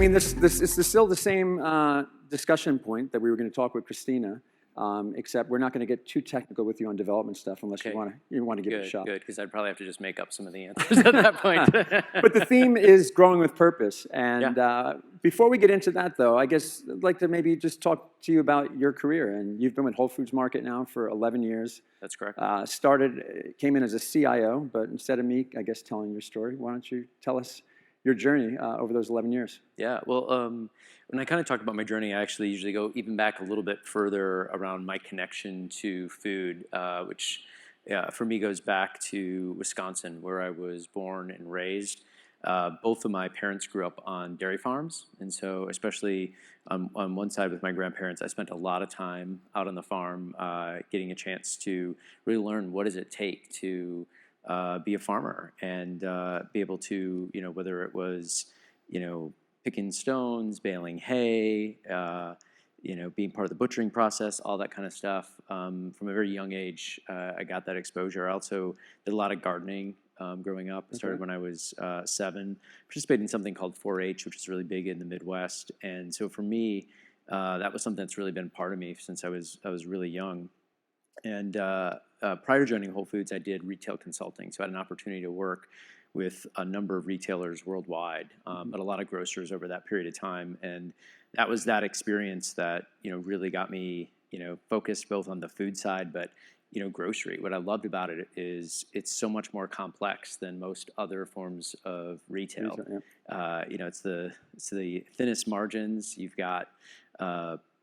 mean, this is still the same discussion point that we were going to talk with Christina, except we're not going to get too technical with you on development stuff unless you want to give it a shot. Good, because I'd probably have to just make up some of the answers at that point. But the theme is growing with purpose. And before we get into that, though, I guess I'd like to maybe just talk to you about your career. And you've been with Whole Foods Market now for 11 years. That's correct. Came in as a CIO, but instead of me, I guess, telling your story, why don't you tell us your journey over those 11 years? Yeah, well, when I kind of talk about my journey, I actually usually go even back a little bit further around my connection to food, which for me goes back to Wisconsin, where I was born and raised. Both of my parents grew up on dairy farms, and so especially on one side with my grandparents, I spent a lot of time out on the farm getting a chance to really learn what does it take to be a farmer and be able to, whether it was, picking stones, baling hay, being part of the butchering process, all that kind of stuff. From a very young age, I got that exposure. I also did a lot of gardening growing up. I started when I was 7, participated in something called 4-H, which is really big in the Midwest. And so for me, that was something that's really been part of me since I was really young. And prior to joining Whole Foods, I did retail consulting. So I had an opportunity to work with a number of retailers worldwide, but a lot of grocers over that period of time. And that was that experience that, really got me, focused both on the food side, but, grocery. What I loved about it is it's so much more complex than most other forms of retail. It's the thinnest margins. You've got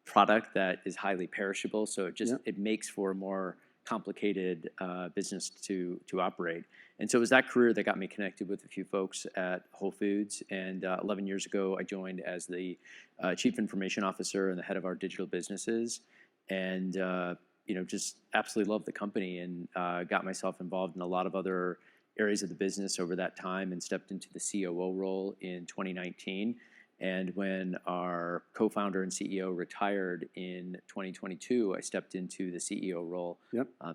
product that is highly perishable, so it makes for a more complicated business to operate. And so it was that career that got me connected with a few folks at Whole Foods. And 11 years ago, I joined as the Chief Information Officer and the head of our digital businesses. And just absolutely loved the company and got myself involved in a lot of other areas of the business over that time and stepped into the COO role in 2019. And when our co-founder and CEO retired in 2022, I stepped into the CEO role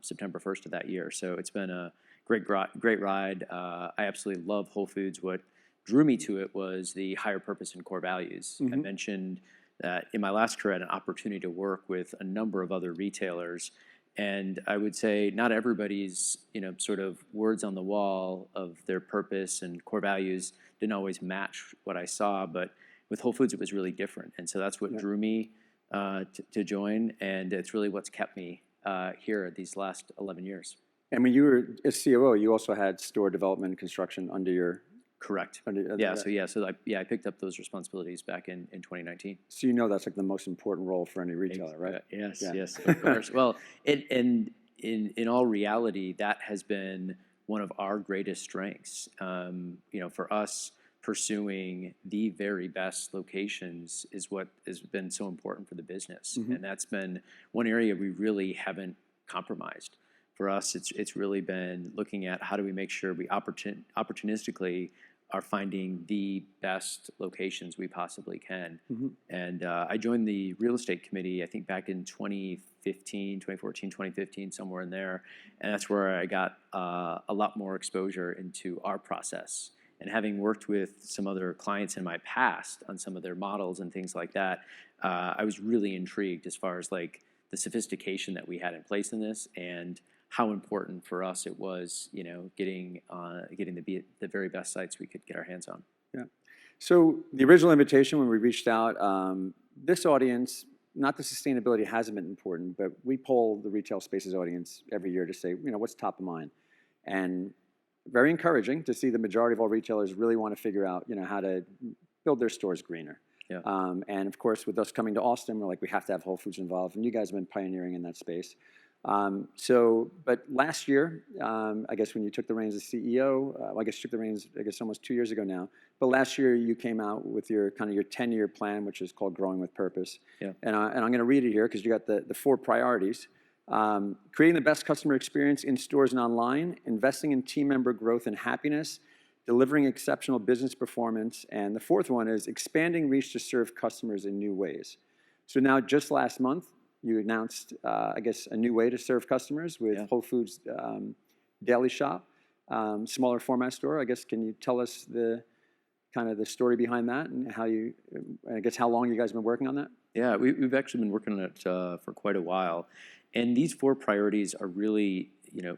September 1st of that year. So it's been a great ride. I absolutely love Whole Foods. What drew me to it was the higher purpose and core values. I mentioned that in my last career, I had an opportunity to work with a number of other retailers. And I would say not everybody's, sort of words on the wall of their purpose and core values didn't always match what I saw, but with Whole Foods, it was really different. And so that's what drew me to join, and it's really what's kept me here these last 11 years. And when you were a COO, you also had store development and construction under your... Correct. I picked up those responsibilities back in 2019. So that's like the most important role for any retailer, right? Yes, of course. Well, in all reality, that has been one of our greatest strengths. For us, pursuing the very best locations is what has been so important for the business. And that's been one area we really haven't compromised. For us, it's really been looking at how do we make sure we opportunistically are finding the best locations we possibly can. And I joined the real estate committee, I think back in 2014, 2015, somewhere in there. And that's where I got a lot more exposure into our process. And having worked with some other clients in my past on some of their models and things like that, I was really intrigued as far as like the sophistication that we had in place in this and how important for us it was, getting the very best sites we could get our hands on. Yeah. So the original invitation when we reached out, this audience, not the sustainability hasn't been important, but we poll the RetailSpaces audience every year to say, what's top of mind, and very encouraging to see the majority of all retailers really want to figure out, how to build their stores greener. And of course, with us coming to Austin, we're like, we have to have Whole Foods involved, and you guys have been pioneering in that space. But last year, I guess when you took the reins as CEO, I guess you took the reins, almost 2 years ago now. But last year you came out with your 10-year plan, which is called Growing with Purpose. And I'm going to read it here because you got the 4 priorities. Creating the best customer experience in stores and online, investing in team member growth and happiness, delivering exceptional business performance, and the 4th one is expanding reach to serve customers in new ways. So now, just last month, you announced, a new way to serve customers with Whole Foods Daily Shop, smaller format store. Can you tell us kind of the story behind that and how you, I guess, how long you guys have been working on that? Yeah, we've actually been working on it for quite a while, and these four priorities are really,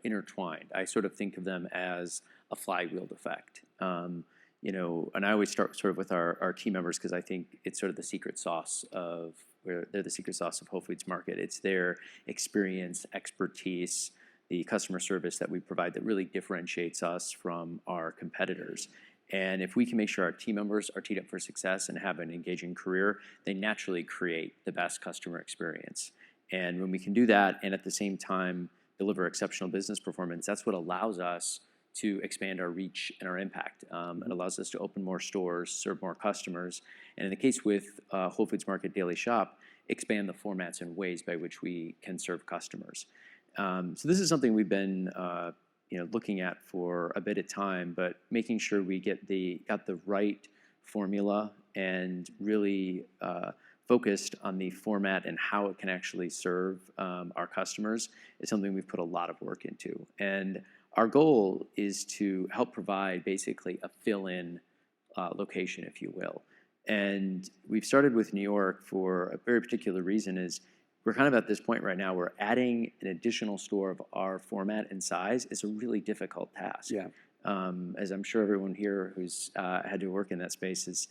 intertwined. I sort of think of them as a flywheel effect. And I always start sort of with our team members because I think it's sort of the secret sauce of where they're the secret sauce of Whole Foods Market. It's their experience, expertise, the customer service that we provide that really differentiates us from our competitors. And if we can make sure our team members are teed up for success and have an engaging career, they naturally create the best customer experience. And when we can do that and at the same time deliver exceptional business performance, that's what allows us to expand our reach and our impact. It allows us to open more stores, serve more customers, and in the case with Whole Foods Market Daily Shop, expand the formats and ways by which we can serve customers. So this is something we've been looking at for a bit of time, but making sure we got the right formula and really focused on the format and how it can actually serve our customers is something we've put a lot of work into. And our goal is to help provide basically a fill-in location, if you will. And we've started with New York for a very particular reason is we're kind of at this point right now where adding an additional store of our format and size is a really difficult task. Yeah. As I'm sure everyone here who's had to work in that space is,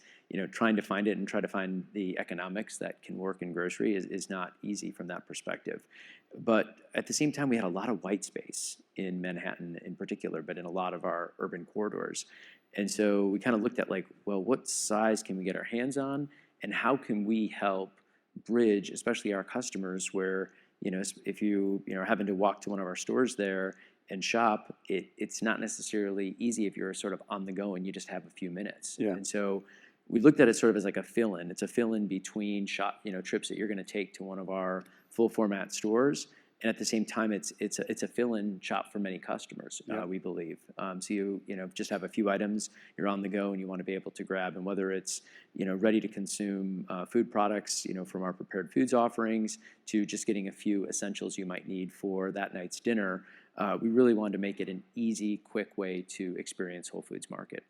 trying to find it and try to find the economics that can work in grocery is not easy from that perspective. But at the same time, we had a lot of white space in Manhattan in particular, but in a lot of our urban corridors. And so we kind of looked at what size can we get our hands on and how can we help bridge, especially our customers where, if you are having to walk to one of our stores there and shop, it's not necessarily easy if you're sort of on the go and you just have a few minutes. Yeah. And so we looked at it sort of as like a fill-in. It's a fill-in between trips that you're going to take to one of our full format stores. And at the same time, it's a fill-in shop for many customers, we believe. So you just have a few items, you're on the go, and you want to be able to grab. And whether it's ready to consume food products, from our prepared foods offerings to just getting a few essentials you might need for that night's dinner, we really wanted to make it an easy, quick way to experience Whole Foods Market.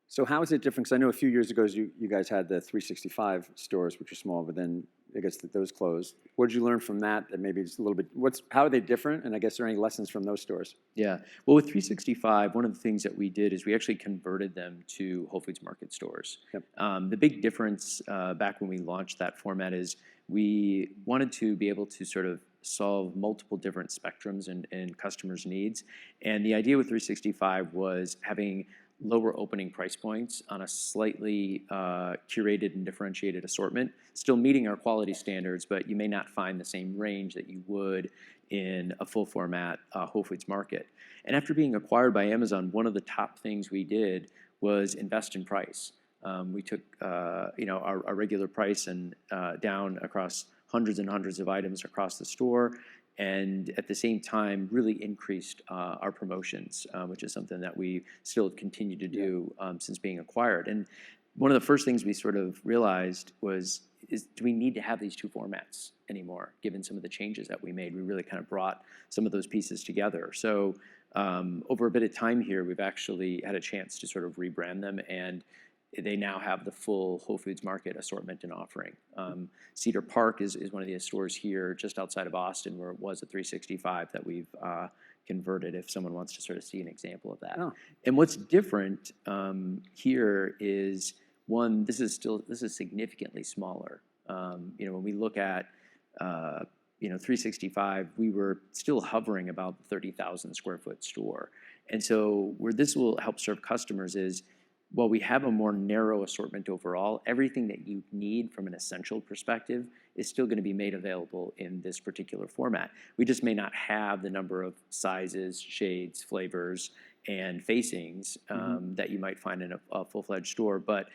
So how is it different? Because I know a few years ago you guys had the 365 stores, which are small, but then I guess those closed. What did you learn from that? That maybe it's a little bit. How are they different? And I guess are there any lessons from those stores? Yeah. Well, with 365, one of the things that we did is we actually converted them to Whole Foods Market stores. Yep. The big difference back when we launched that format is we wanted to be able to sort of solve multiple different spectrums and customers' needs. And the idea with 365 was having lower opening price points on a slightly curated and differentiated assortment, still meeting our quality standards, but you may not find the same range that you would in a full format Whole Foods Market. And after being acquired by Amazon, one of the top things we did was invest in price. We took our regular price and down across hundreds and hundreds of items across the store, and at the same time really increased our promotions, which is something that we still continue to do since being acquired. And one of the first things we sort of realized is do we need to have these two formats anymore, given some of the changes that we made? We really kind of brought some of those pieces together. So over a bit of time here, we've actually had a chance to sort of rebrand them, and they now have the full Whole Foods Market assortment and offering. Cedar Park is one of the stores here just outside of Austin where it was a 365 that we've converted if someone wants to sort of see an example of that. Oh. And what's different here is, one, this is significantly smaller. When we look at 365, we were still hovering about the 30,000 square foot store. And so where this will help serve customers is, while we have a more narrow assortment overall, everything that you need from an essential perspective is still going to be made available in this particular format. We just may not have the number of sizes, shades, flavors, and facings that you might find in a full-fledged store. But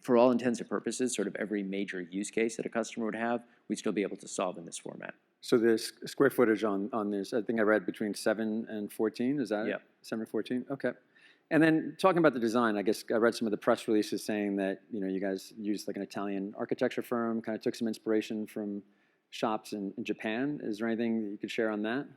for all intents and purposes, sort of every major use case that a customer would have, we'd still be able to solve in this format. So the square footage on this, I think I read between 7 and 14. Is that it? 7 and 14? Okay. And then talking about the design, I guess I read some of the press releases saying that you guys used like an Italian architecture firm, kind of took some inspiration from shops in Japan. Is there anything that you could share on that?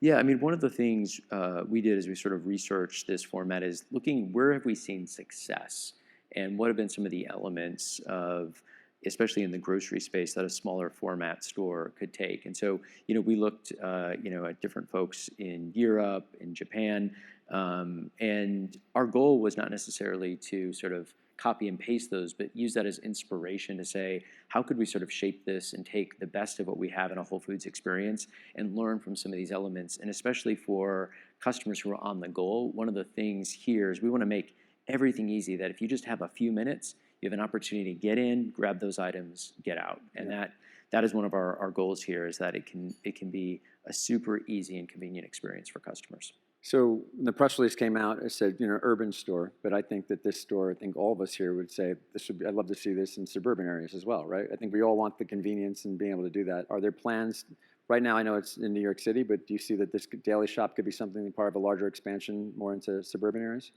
Yeah, I mean, one of the things we did as we sort of researched this format is looking where have we seen success and what have been some of the elements of, especially in the grocery space, that a smaller format store could take. And so, we looked, at different folks in Europe, in Japan, and our goal was not necessarily to sort of copy and paste those, but use that as inspiration to say, how could we sort of shape this and take the best of what we have in a Whole Foods experience and learn from some of these elements? And especially for customers who are on the go, one of the things here is we want to make everything easy, that if you just have a few minutes, you have an opportunity to get in, grab those items, get out. And that is one of our goals here, is that it can be a super easy and convenient experience for customers. So the press release came out, it said, urban store, but I think that this store, I think all of us here would say, I'd love to see this in suburban areas as well, right? I think we all want the convenience and being able to do that. Are there plans, right now I know it's in New York City, but do you see that this daily shop could be something part of a larger expansion more into suburban areas?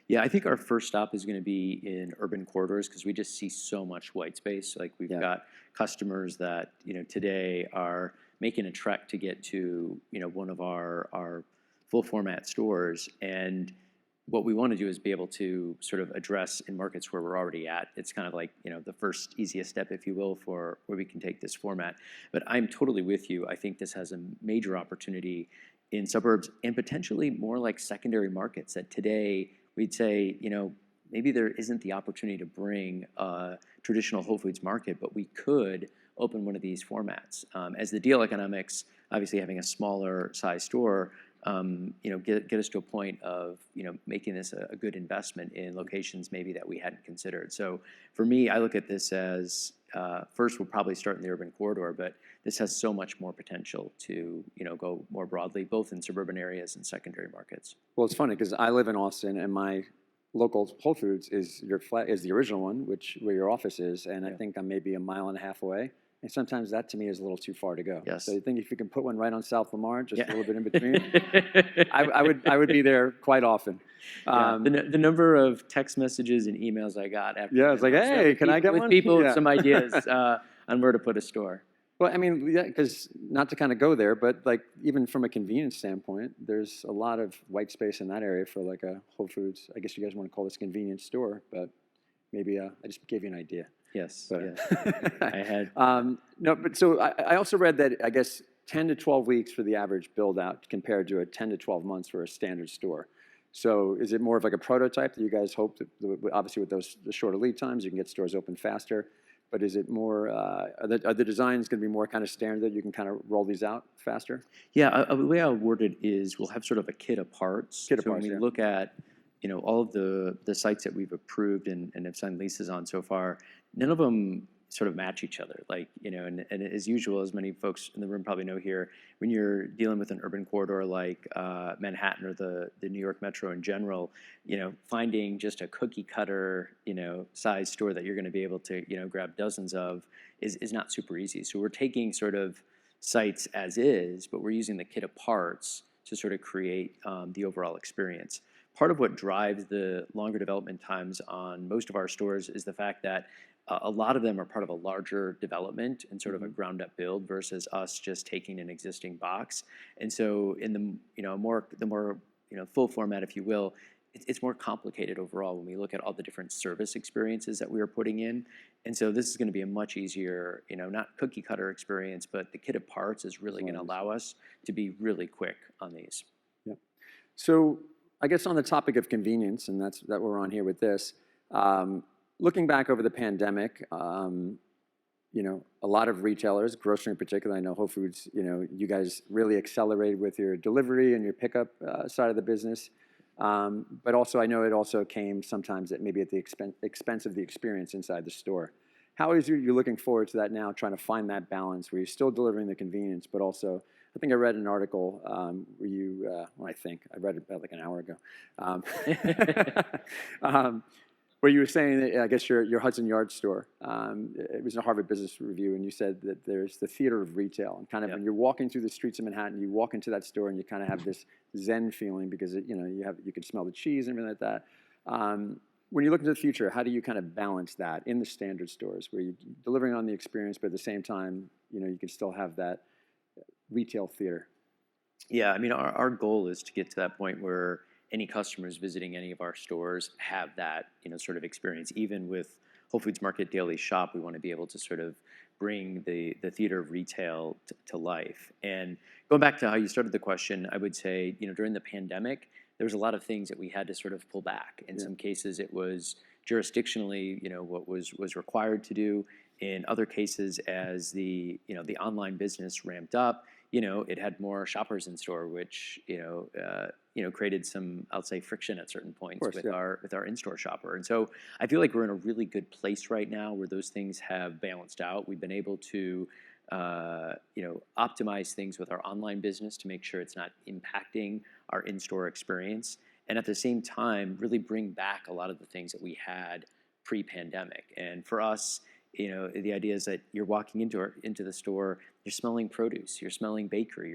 Yeah, I think our first stop is going to be in urban corridors, because we just see so much white space. Like, we've got customers that, today are making a trek to get to, one of our full format stores. And what we want to do is be able to sort of address in markets where we're already at. It's kind of like, the first easiest step, if you will, for where we can take this format. But I'm totally with you. I think this has a major opportunity in suburbs, and potentially more like secondary markets that today we'd say, maybe there isn't the opportunity to bring a traditional Whole Foods market, but we could open one of these formats. As the deal economics, obviously having a smaller size store, get us to a point of, making this a good investment in locations maybe that we hadn't considered. So for me, I look at this as, first we'll probably start in the urban corridor, but this has so much more potential to, go more broadly, both in suburban areas and secondary markets. Well, it's funny because I live in Austin, and my local Whole Foods is the original one, where your office is, and I think I'm maybe a mile and a half away. And sometimes that to me is a little too far to go. Yes. So I think if you can put one right on South Lamar, just a little bit in between, I would be there quite often. The number of text messages and emails I got after. Yeah, it's like, hey, can I get one? With people with some ideas on where to put a store. Well, I mean, because not to kind of go there, but like even from a convenience standpoint, there's a lot of white space in that area for like a Whole Foods. I guess you guys want to call this a convenience store, but maybe I just gave you an idea. Yes, but, yes. I had. No, but so I also read that I guess 10 to 12 weeks for the average build out compared to a 10 to 12 months for a standard store. So is it more of like a prototype that you guys hope that, obviously with the shorter lead times, you can get stores open faster, but is it more, are the designs going to be more kind of standard that you can kind of roll these out faster? Yeah, the way I'll word it is we'll have sort of a kit of parts. So when we look at, all of the sites that we've approved and have signed leases on so far, none of them sort of match each other. Like, and as usual, as many folks in the room probably know here, when you're dealing with an urban corridor like Manhattan or the New York Metro in general, finding just a cookie cutter, size store that you're going to be able to, grab dozens of is not super easy. So we're taking sort of sites as is, but we're using the kit of parts to sort of create the overall experience. Part of what drives the longer development times on most of our stores is the fact that a lot of them are part of a larger development and sort of a ground up build versus us just taking an existing box. And so in the more full format, if you will, it's more complicated overall when we look at all the different service experiences that we are putting in. And so this is going to be a much easier, not cookie cutter experience, but the kit of parts is really going to allow us to be really quick on these. Yep. So I guess on the topic of convenience, and that we're on here with this, looking back over the pandemic, a lot of retailers, grocery in particular, I know Whole Foods, you guys really accelerated with your delivery and your pickup side of the business. But also, I know it also came sometimes at the expense of the experience inside the store. How is you looking forward to that now, trying to find that balance where you're still delivering the convenience, but also, I think I read an article where you, I read it about like an hour ago, where you were saying that, I guess your Hudson Yards store, it was a Harvard Business Review, and you said that there's the theater of retail, and kind of when you're walking through the streets of Manhattan, you walk into that store and you kind of have this zen feeling because you can smell the cheese and everything like that. When you look into the future, how do you kind of balance that in the standard stores where you're delivering on the experience, but at the same time, you can still have that retail theater? Yeah, I mean, our goal is to get to that point where any customers visiting any of our stores have that, sort of experience. Even with Whole Foods Market Daily Shop, we want to be able to sort of bring the theater of retail to life. And going back to how you started the question, I would say, during the pandemic, there was a lot of things that we had to sort of pull back. In some cases, it was jurisdictionally, what was required to do. In other cases, as the online business ramped up, it had more shoppers in store, which created some, I'll say, friction at certain points with our in-store shopper. And so I feel like we're in a really good place right now where those things have balanced out. We've been able to optimize things with our online business to make sure it's not impacting our in-store experience, and at the same time really bring back a lot of the things that we had pre-pandemic. And for us, the idea is that you're walking into the store, you're smelling produce, you're smelling bakery,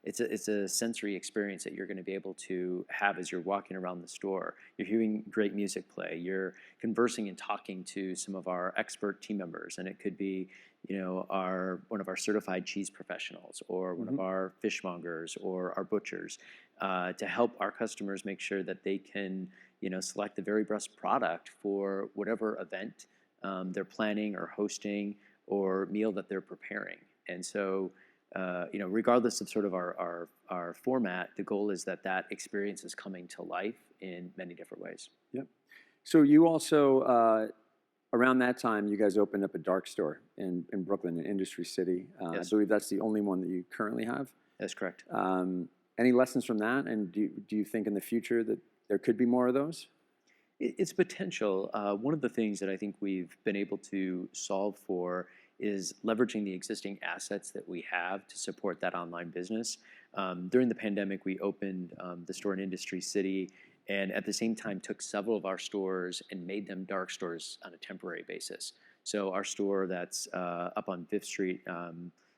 it's a sensory experience that you're going to be able to have as you're walking around the store. You're hearing great music play, you're conversing and talking to some of our expert team members, and it could be one of our certified cheese professionals, or one of our fishmongers, or our butchers, to help our customers make sure that they can select the very best product for whatever event they're planning or hosting, or meal that they're preparing. And so, regardless of sort of our format, the goal is that experience is coming to life in many different ways. Yep. So you also, around that time, you guys opened up a dark store in Brooklyn, in Industry City. Yes. I believe that's the only one that you currently have. That's correct. Any lessons from that? And do you think in the future that there could be more of those? It's potential. One of the things that I think we've been able to solve for is leveraging the existing assets that we have to support that online business. During the pandemic, we opened the store in Industry City, and at the same time took several of our stores and made them dark stores on a temporary basis. So our store that's up on 5th Street,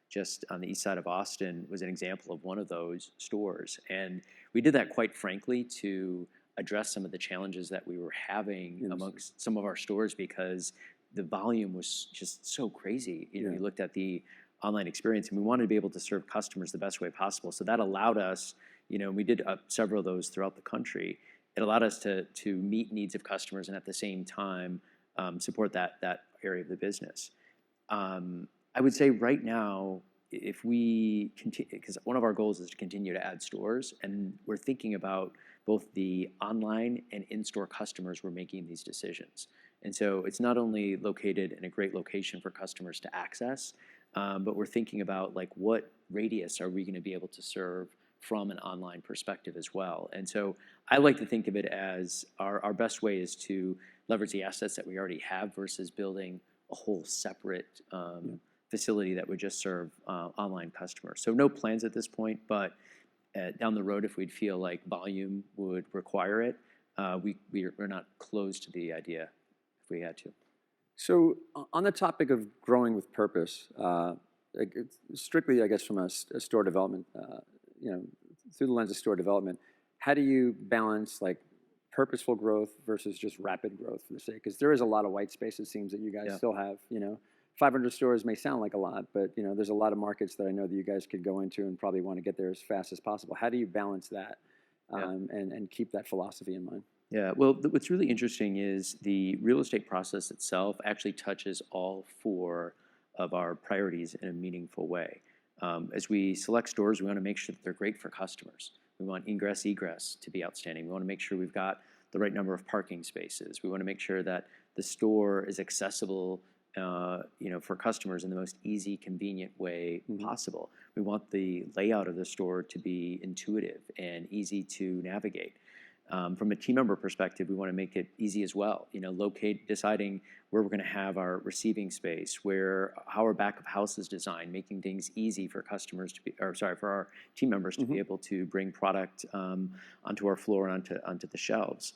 just on the east side of Austin, was an example of one of those stores. And we did that, quite frankly, to address some of the challenges that we were having amongst some of our stores, because the volume was just so crazy. You looked at the online experience, and we wanted to be able to serve customers the best way possible. So that allowed us, we did several of those throughout the country. It allowed us to meet needs of customers, and at the same time support that area of the business. I would say right now, if we continue, because one of our goals is to continue to add stores, and we're thinking about both the online and in-store customers we're making these decisions. And so it's not only located in a great location for customers to access, but we're thinking about what radius are we going to be able to serve from an online perspective as well. And so I like to think of it as our best way is to leverage the assets that we already have versus building a whole separate facility that would just serve online customers. So no plans at this point, but down the road, if we'd feel like volume would require it, we're not closed to the idea if we had to. So on the topic of growing with purpose, strictly, I guess, from a store development, through the lens of store development, how do you balance purposeful growth versus just rapid growth for the sake? Because there is a lot of white space, it seems, that you guys still have. 500 stores may sound like a lot, but there's a lot of markets that I know that you guys could go into and probably want to get there as fast as possible. How do you balance that and keep that philosophy in mind? Yeah, well, what's really interesting is the real estate process itself actually touches all 4 of our priorities in a meaningful way. As we select stores, we want to make sure that they're great for customers. We want ingress, egress to be outstanding. We want to make sure we've got the right number of parking spaces. We want to make sure that the store is accessible for customers in the most easy, convenient way possible. We want the layout of the store to be intuitive and easy to navigate. From a team member perspective, we want to make it easy as well. Deciding where we're going to have our receiving space, how our back of house is designed, making things easy for for our team members to be able to bring product onto our floor and onto the shelves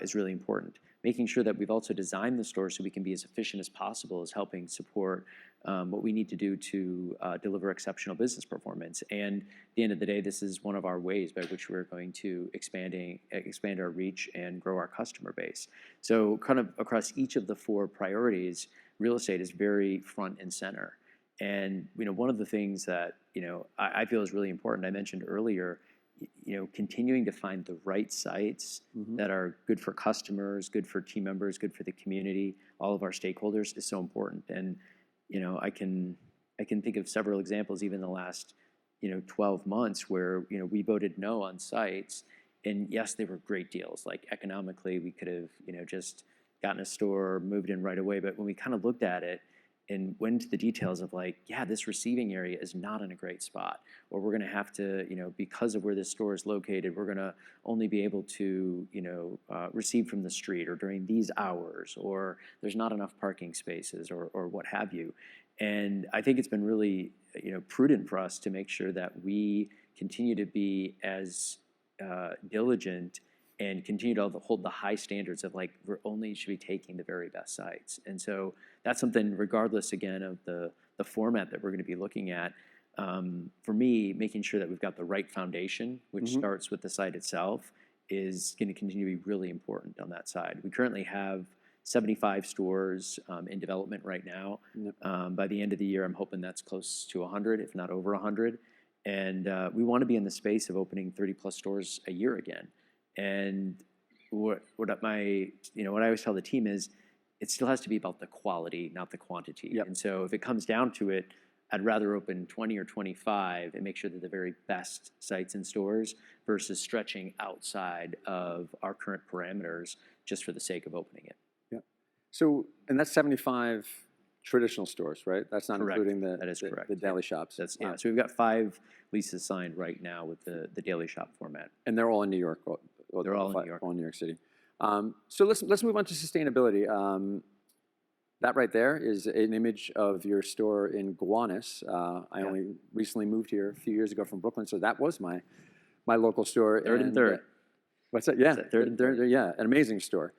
is really important. Making sure that we've also designed the store so we can be as efficient as possible is helping support what we need to do to deliver exceptional business performance. And at the end of the day, this is one of our ways by which we're going to expand our reach and grow our customer base. So kind of across each of the 4 priorities, real estate is very front and center. And one of the things that I feel is really important, I mentioned earlier, continuing to find the right sites that are good for customers, good for team members, good for the community, all of our stakeholders is so important. And I can think of several examples, even the last 12 months, where we voted no on sites, and yes, they were great deals. Like economically, we could have just gotten a store, moved in right away. But when we kind of looked at it and went into the details of like, yeah, this receiving area is not in a great spot, or we're going to have to, because of where this store is located, we're going to only be able to, receive from the street or during these hours, or there's not enough parking spaces, or what have you. And I think it's been really, prudent for us to make sure that we continue to be as diligent and continue to hold the high standards of like, we're only should be taking the very best sites. And so that's something, regardless again of the format that we're going to be looking at, for me, making sure that we've got the right foundation, which starts with the site itself, is going to continue to be really important on that side. We currently have 75 stores in development right now. By the end of the year, I'm hoping that's close to 100, if not over 100. And we want to be in the space of opening 30 plus stores a year again. And what I always tell the team is, it still has to be about the quality, not the quantity. And so if it comes down to it, I'd rather open 20 or 25 and make sure they're the very best sites and stores versus stretching outside of our current parameters just for the sake of opening it. So, and that's 75 traditional stores, right? That's not Correct. including That is correct. the daily shops. That's So we've got 5 leases signed right now with the daily shop format. And they're all in New York. They're all in New York. All in New York City. So let's move on to sustainability. That right there is an image of your store in Gowanus. I only recently moved here a few years ago from Brooklyn, so that was my local store. Third and third. What's that? Yeah, Third and third. Yeah, an amazing store,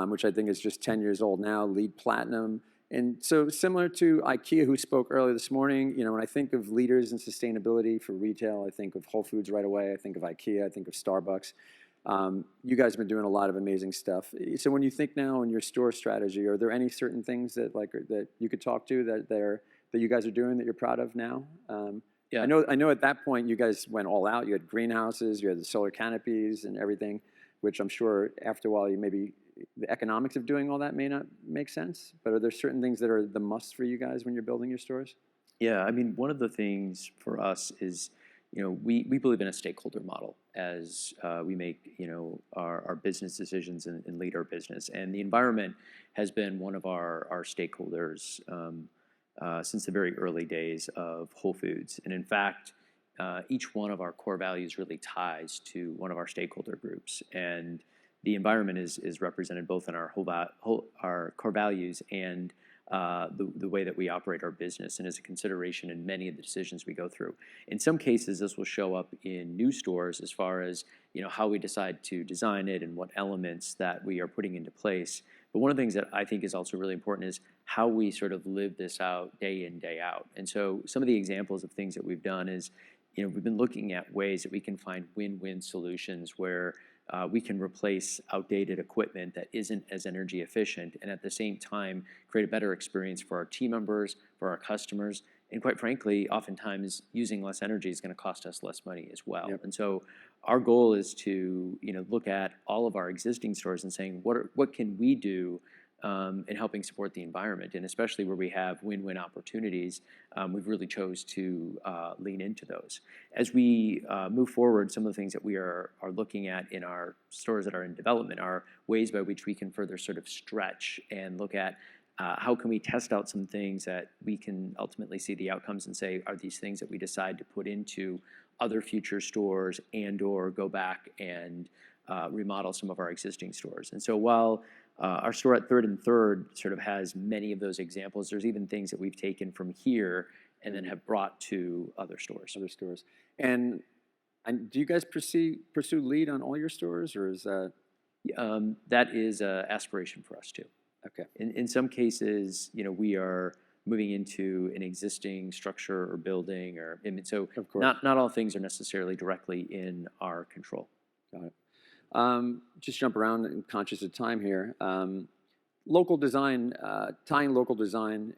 which I think is just 10 years old now, LEED Platinum. And so similar to IKEA, who spoke earlier this morning, when I think of leaders in sustainability for retail, I think of Whole Foods right away. I think of IKEA. I think of Starbucks. You guys have been doing a lot of amazing stuff. So when you think now in your store strategy, are there any certain things that you could talk to that you guys are doing that you're proud of now? I know at that point you guys went all out. You had greenhouses, you had the solar canopies and everything, which I'm sure after a while the economics of doing all that may not make sense. But are there certain things that are the must for you guys when you're building your stores? Yeah, I mean, one of the things for us is, we believe in a stakeholder model as we make, our business decisions and lead our business. And the environment has been one of our stakeholders since the very early days of Whole Foods. And in fact, each one of our core values really ties to one of our stakeholder groups. And the environment is represented both in our our core values and the way that we operate our business, and is a consideration in many of the decisions we go through. In some cases, this will show up in new stores as far as how we decide to design it and what elements that we are putting into place. But one of the things that I think is also really important is how we sort of live this out day in, day out. And so some of the examples of things that we've done is, we've been looking at ways that we can find win-win solutions where we can replace outdated equipment that isn't as energy efficient, and at the same time create a better experience for our team members, for our customers, and quite frankly, oftentimes using less energy is going to cost us less money as well. And so our goal is to look at all of our existing stores and saying what can we do in helping support the environment, and especially where we have win-win opportunities, we've really chose to lean into those. As we move forward, some of the things that we are looking at in our stores that are in development are ways by which we can further sort of stretch and look at how can we test out some things that we can ultimately see the outcomes and say, are these things that we decide to put into other future stores and or go back and remodel some of our existing stores. And so while our store at Third and Third sort of has many of those examples, there's even things that we've taken from here and then have brought to other stores. And do you guys pursue LEED on all your stores, or is that? That is an aspiration for us too. Okay. In some cases, we are moving into an existing structure or building, so not all things are necessarily directly in our control. Got it. Just jump around and conscious of time here. Local design, tying local design,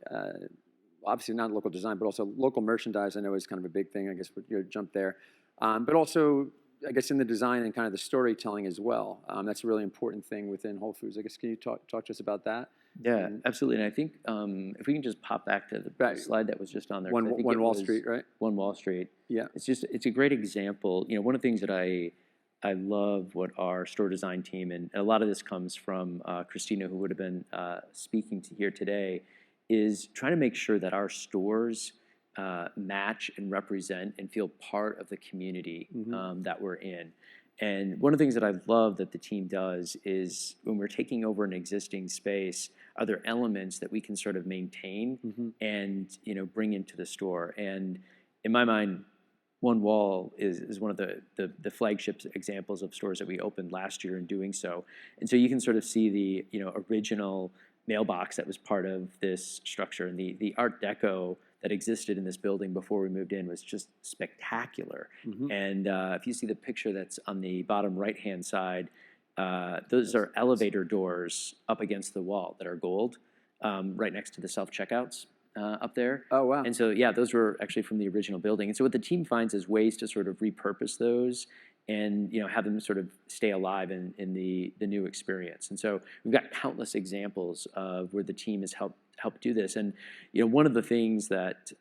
obviously not local design, but also local merchandise I know is kind of a big thing, I guess, jump there. But also I guess, in the design and kind of the storytelling as well. That's a really important thing within Whole Foods. I guess, can you talk to us about that? Yeah, And absolutely. And I think if we can just pop back to the Right. slide that was just on there, 'cause I think One it Wall was Street, right? One Wall Street. Yeah. It's a great example. You know, one of the things that I love what our store design team, and a lot of this comes from Christina, who would have been speaking to here today, is trying to make sure that our stores match and represent and feel part of the community that we're in. And one of the things that I love that the team does is when we're taking over an existing space, are there elements that we can sort of maintain and bring into the store? And in my mind, One Wall is one of the flagship examples of stores that we opened last year in doing so. And so you can sort of see the original mailbox that was part of this structure, and the Art Deco that existed in this building before we moved in was just spectacular. And if you see the picture that's on the bottom right-hand side, those are elevator doors up against the wall that are gold, right next to the self-checkouts up there. Oh, wow. And so, yeah, those were actually from the original building. And so what the team finds is ways to sort of repurpose those and have them sort of stay alive in the new experience. And so we've got countless examples of where the team has helped do this. And one of the things that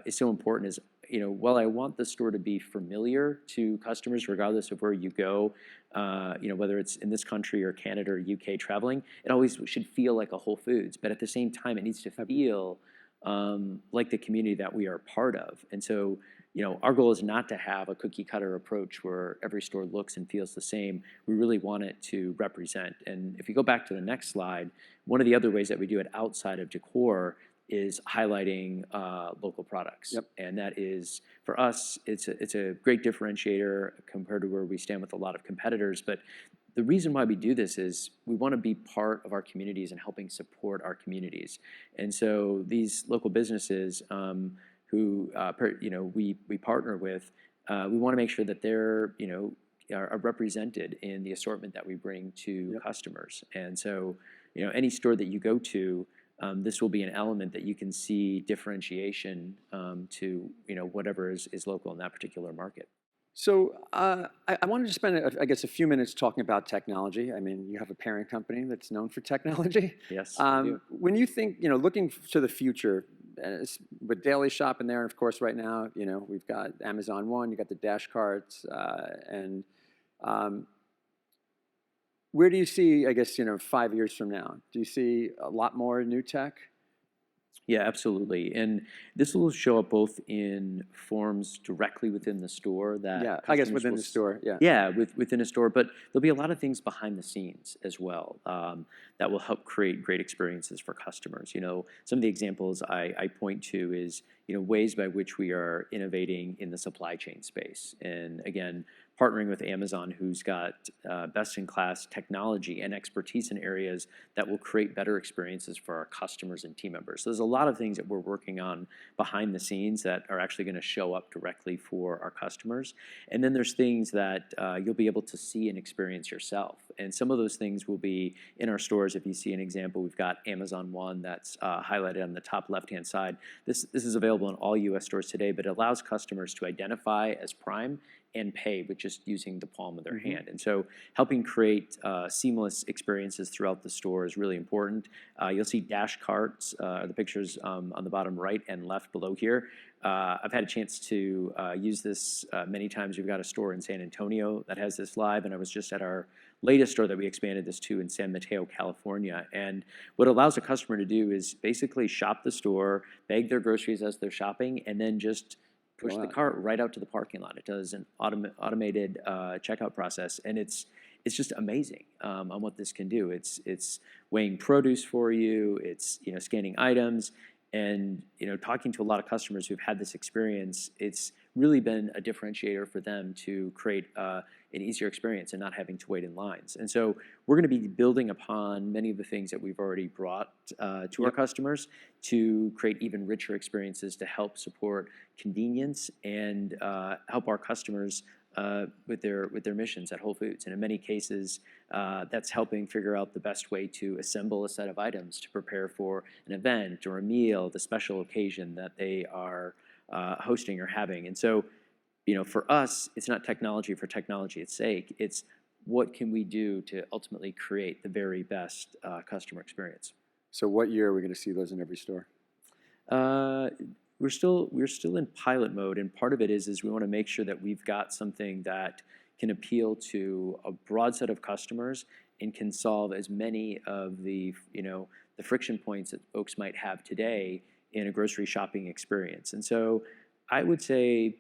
is so important is while I want the store to be familiar to customers, regardless of where you go, whether it's in this country or Canada or UK traveling, it always should feel like a Whole Foods. But at the same time, it needs to feel like the community that we are part of. And so, our goal is not to have a cookie cutter approach where every store looks and feels the same. We really want it to represent. And if you go back to the next slide, one of the other ways that we do it outside of decor is highlighting local products. Yep. And that is, for us, it's a great differentiator compared to where we stand with a lot of competitors. But the reason why we do this is we want to be part of our communities and helping support our communities. And so these local businesses who we partner with, we want to make sure that they're are represented in the assortment that we bring to customers. And so any store that you go to, this will be an element that you can see differentiation to whatever is local in that particular market. So I wanted to spend, I guess, a few minutes talking about technology. I mean, you have a parent company that's known for technology. Yes, we do. When you think, looking to the future, with Daily Shop in there, and of course, right now, we've got Amazon One, you got the dash carts, and where do you see, I guess, 5 years from now? Do you see a lot more new tech? Yeah, absolutely. And this will show up both in forms directly within the store that I guess customers within will the store, Yeah, within a store, but there'll be a lot of things behind the scenes as well that will help create great experiences for customers. Some of the examples I point to is ways by which we are innovating in the supply chain space, and again, partnering with Amazon, who's got best-in-class technology and expertise in areas that will create better experiences for our customers and team members. So there's a lot of things that we're working on behind the scenes that are actually going to show up directly for our customers. And then there's things that you'll be able to see and experience yourself. And some of those things will be in our stores. If you see an example, we've got Amazon One that's highlighted on the top left-hand side. This is available in all U.S. stores today, but it allows customers to identify as Prime and pay with just using the palm of their hand. And so helping create seamless experiences throughout the store is really important. You'll see dash carts, the pictures on the bottom right and left below here. I've had a chance to use this many times. We've got a store in San Antonio that has this live, and I was just at our latest store that we expanded this to in San Mateo, California. And what it allows a customer to do is basically shop the store, bag their groceries as they're shopping, and then just push the cart right out to the parking lot. It does an automated checkout process, and it's just amazing on what this can do. It's weighing produce for you. It's scanning items, and talking to a lot of customers who've had this experience. It's really been a differentiator for them to create an easier experience and not having to wait in lines. And so we're going to be building upon many of the things that we've already brought to our customers to create even richer experiences to help support convenience and help our customers with their missions at Whole Foods. And in many cases, that's helping figure out the best way to assemble a set of items to prepare for an event or a meal, the special occasion that they are hosting or having. And so, for us, it's not technology for technology's sake. It's what can we do to ultimately create the very best customer experience. So what year are we going to see those in every store? Uh, we're still in pilot mode, and part of it is we want to make sure that we've got something that can appeal to a broad set of customers and can solve as many of the the friction points that folks might have today in a grocery shopping experience. And so I would say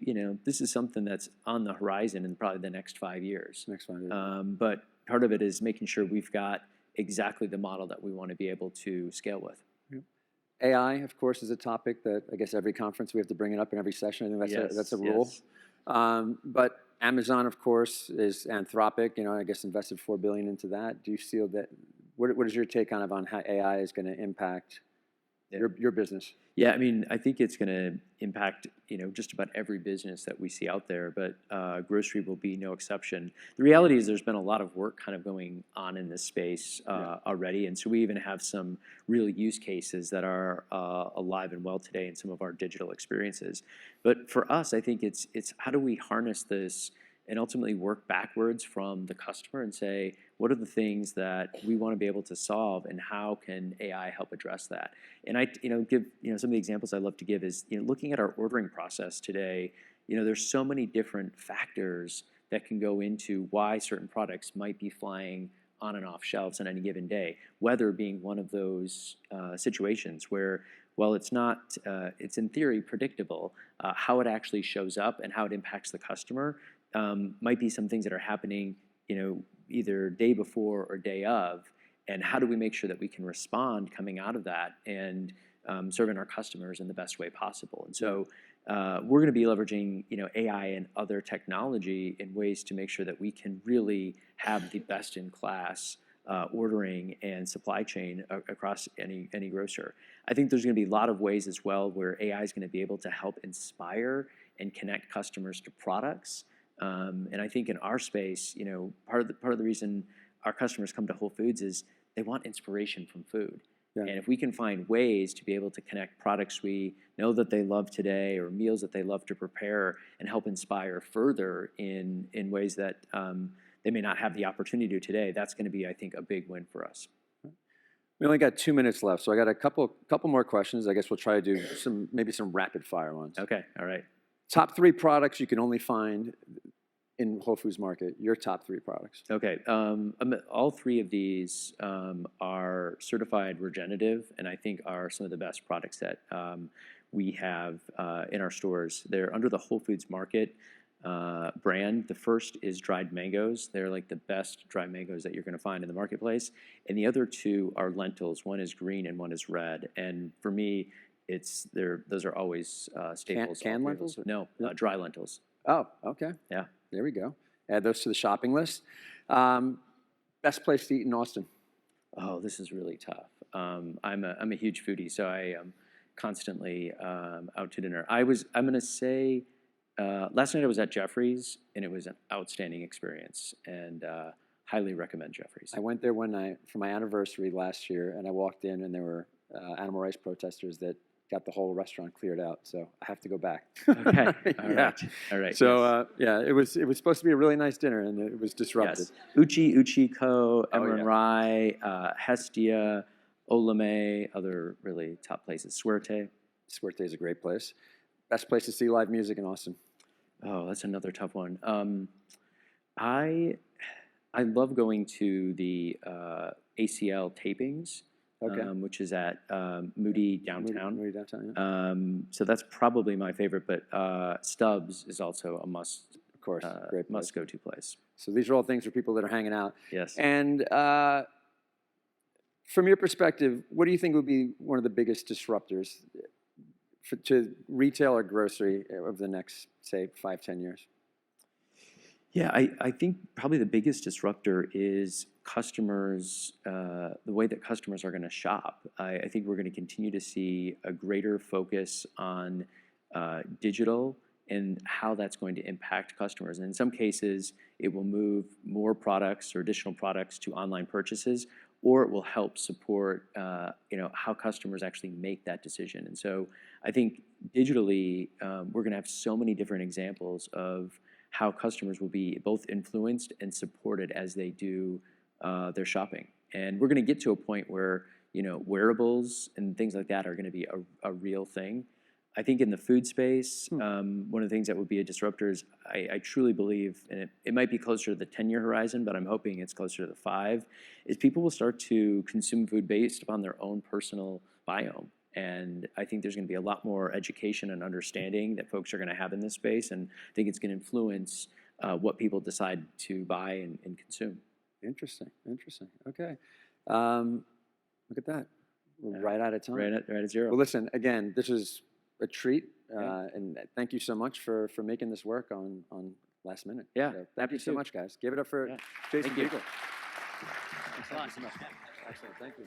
this is something that's on the horizon in probably the next 5 years. Next 5 years. But part of it is making sure we've got exactly the model that we want to be able to scale with. AI, of course, is a topic that I guess every conference we have to bring it up in every session. I think that's a rule. Yes. But Amazon, of course, is Anthropic. I guess invested $4 billion into that. Do you feel that? What is your take on how AI is going to impact your business? Yeah, I mean, I think it's going to impact just about every business that we see out there, but grocery will be no exception. The reality is there's been a lot of work kind of going on in this space already, and so we even have some real use cases that are alive and well today in some of our digital experiences. But for us, I think it's how do we harness this and ultimately work backwards from the customer and say, what are the things that we want to be able to solve, and how can AI help address that? And I, give some of the examples I love to give is looking at our ordering process today. There's so many different factors that can go into why certain products might be flying on and off shelves on any given day. Weather being one of those situations where, while it's not, it's in theory predictable, how it actually shows up and how it impacts the customer might be some things that are happening, either day before or day of, and how do we make sure that we can respond coming out of that and serving our customers in the best way possible. And so we're going to be leveraging AI and other technology in ways to make sure that we can really have the best in class ordering and supply chain across any grocer. I think there's going to be a lot of ways as well where AI is going to be able to help inspire and connect customers to products. And I think in our space, part of the reason our customers come to Whole Foods is they want inspiration from food. Yeah. And if we can find ways to be able to connect products we know that they love today or meals that they love to prepare and help inspire further in ways that they may not have the opportunity to today, that's going to be, I think, a big win for us. We only got 2 minutes left, so I got a couple more questions. I guess we'll try to do maybe some rapid fire ones. Okay, all right. Top 3 products you can only find in Whole Foods Market. Your top 3 products. Okay. All 3 of these are certified regenerative, and I think are some of the best products that we have in our stores. They're under the Whole Foods Market brand. The first is dried mangoes. They're like the best dried mangoes that you're going to find in the marketplace. And the other 2 are lentils. One is green and one is red. And for me, those are always staples. Canned lentils? No, dry lentils. Oh, okay. Yeah. There we go. Add those to the shopping list. Best place to eat in Austin? Oh, this is really tough. I'm a huge foodie, so I am constantly out to dinner. I'm going to say last night I was at Jeffrey's, and it was an outstanding experience, and highly recommend Jeffrey's. I went there one night for my anniversary last year, and I walked in, and there were animal rights protesters that got the whole restaurant cleared out, so I have to go back. Okay, all right. So yes. It was supposed to be a really nice dinner, and it was disrupted. Yes. Uchiko, Emerald Rye, Hestia, Olame, other really top places. Suerte. Suerte is a great place. Best place to see live music in Austin? Oh, that's another tough one. I love going to the ACL tapings. Okay. Which is at Moody downtown. Moody downtown, yeah. So that's probably my favorite, but Stubbs is also a must. Of course, great must go to place. So these are all things for people that are hanging out. Yes. And from your perspective, what do you think would be one of the biggest disruptors to retail or grocery over the next, say, 5-10 years? Yeah, I think probably the biggest disruptor is customers, the way that customers are going to shop. I think we're going to continue to see a greater focus on digital and how that's going to impact customers. And in some cases, it will move more products or additional products to online purchases, or it will help support how customers actually make that decision. And so I think digitally, we're going to have so many different examples of how customers will be both influenced and supported as they do their shopping. And we're going to get to a point where wearables and things like that are going to be a real thing. I think in the food space, one of the things that would be a disruptor is I truly believe, and it might be closer to the 10-year horizon, but I'm hoping it's closer to the 5, is people will start to consume food based upon their own personal biome. And I think there's going to be a lot more education and understanding that folks are going to have in this space, and I think it's going to influence what people decide to buy and consume. Interesting. Okay. Look at that. We're right out of time. Right at 0. Well, listen, again, this is a treat, and thank you so much for making this work on last minute. Yeah. So thank you so much, guys. Give it up for Jason Thank you. Buechel. Thanks a lot. Excellent. Thank you.